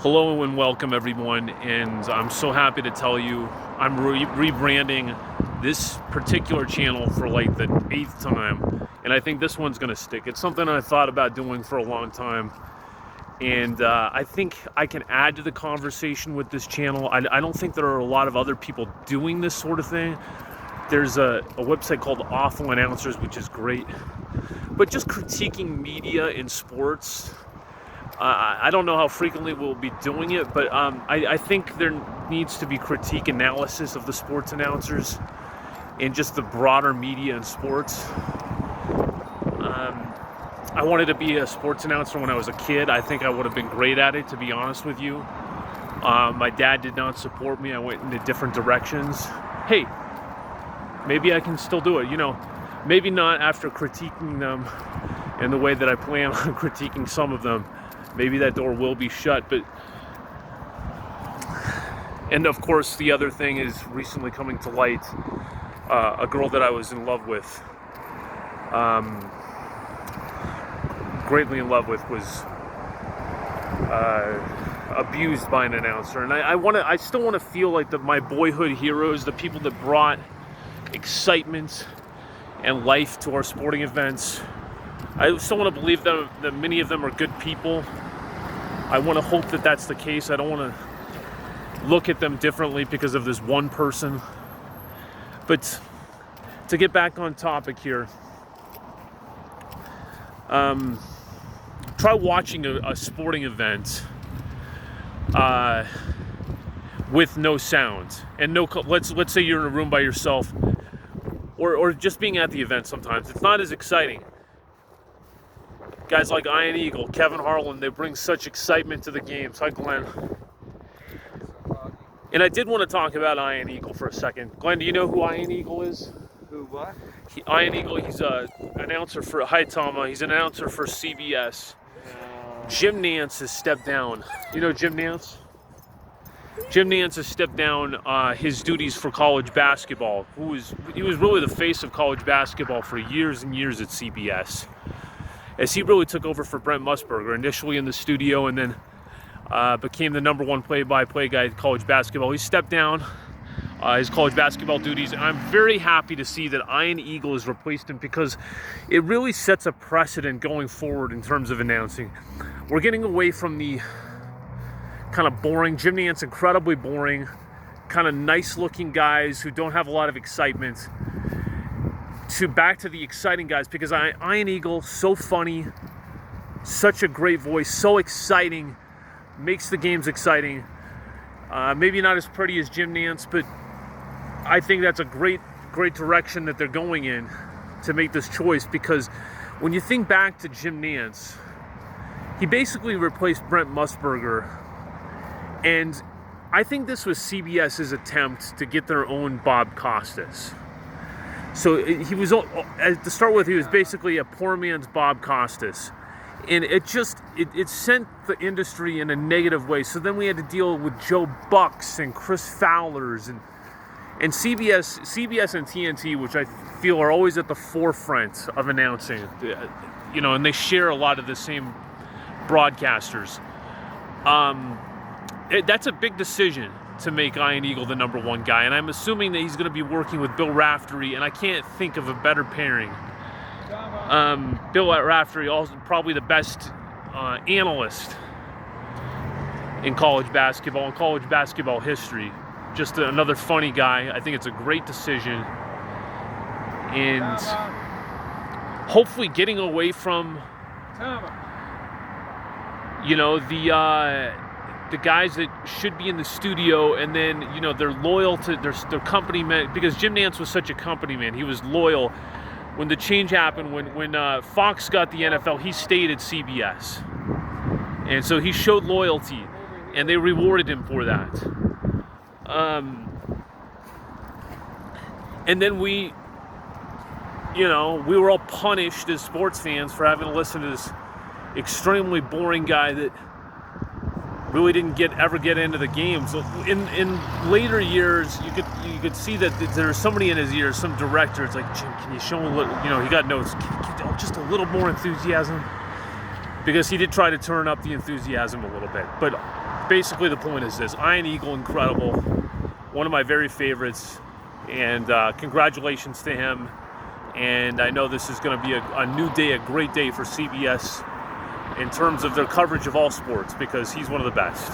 Hello and welcome everyone, and I'm so happy to tell you I'm rebranding this particular channel for like the 8th time, and I think this one's gonna stick. It's something I thought about doing for a long time, and I think I can add to the conversation with this channel. I don't think there are a lot of other people doing this sort of thing. There's a website called Awful Announcers, which is great, but just critiquing media in sports. I don't know how frequently we'll be doing it, but I think there needs to be critique analysis of the sports announcers and just the broader media in sports. I wanted to be a sports announcer when I was a kid. I think I would have been great at it, to be honest with you. My dad did not support me. I went into different directions. Hey, maybe I can still do it, maybe not after critiquing them in the way that I plan on critiquing some of them. Maybe that door will be shut, and of course the other thing is recently coming to light, a girl that I was in love with, greatly in love with, was abused by an announcer. And I still want to feel like my boyhood heroes, the people that brought excitement and life to our sporting events, I still want to believe that many of them are good people. I want to hope that that's the case. I don't want to look at them differently because of this one person. But to get back on topic here, try watching a sporting event with no sound and no. Let's say you're in a room by yourself, or just being at the event. Sometimes it's not as exciting. Guys like Ian Eagle, Kevin Harlan, they bring such excitement to the games. Hi, Glenn. And I did want to talk about Ian Eagle for a second. Glenn, do you know who Ian Eagle is? Who, what? Ian Eagle, he's an announcer for, hi Tama, he's an announcer for CBS. Jim Nantz has stepped down. You know Jim Nantz? Jim Nantz has stepped down his duties for college basketball. He was really the face of college basketball for years and years at CBS, as he really took over for Brent Musburger, initially in the studio, and then became the number one play-by-play guy in college basketball. He stepped down his college basketball duties, and I'm very happy to see that Ian Eagle has replaced him, because it really sets a precedent going forward in terms of announcing. We're getting away from the kind of boring, Jim Nantz, incredibly boring, kind of nice-looking guys who don't have a lot of excitement, to back to the exciting guys, because Ian Eagle, so funny, such a great voice, so exciting, makes the games exciting. Maybe not as pretty as Jim Nantz, but I think that's a great direction that they're going in to make this choice, because when you think back to Jim Nantz, he basically replaced Brent Musburger, and I think this was CBS's attempt to get their own Bob Costas. So he was, to start with, he was basically a poor man's Bob Costas. And it sent the industry in a negative way. So then we had to deal with Joe Bucks and Chris Fowlers and CBS and TNT, which I feel are always at the forefront of announcing, and they share a lot of the same broadcasters. That's a big decision to make Ian Eagle the number one guy, and I'm assuming that he's going to be working with Bill Raftery, and I can't think of a better pairing. Bill Raftery, also probably the best analyst in college basketball history. Just another funny guy. I think it's a great decision, and hopefully getting away from the guys that should be in the studio, and then they're loyal to their company man, because Jim Nantz was such a company man. He was loyal. When the change happened, when Fox got the NFL, he stayed at CBS, and so he showed loyalty, and they rewarded him for that. And then we were all punished as sports fans for having to listen to this extremely boring guy that really didn't ever get into the game. So in later years, you could see that there was somebody in his ear, some director. It's like, Jim, can you show him a little? He got notes. Just a little more enthusiasm. because he did try to turn up the enthusiasm a little bit. But basically the point is this: Iron Eagle, incredible, one of my very favorites, and congratulations to him. And I know this is going to be a new day, a great day for CBS in terms of their coverage of all sports, because he's one of the best.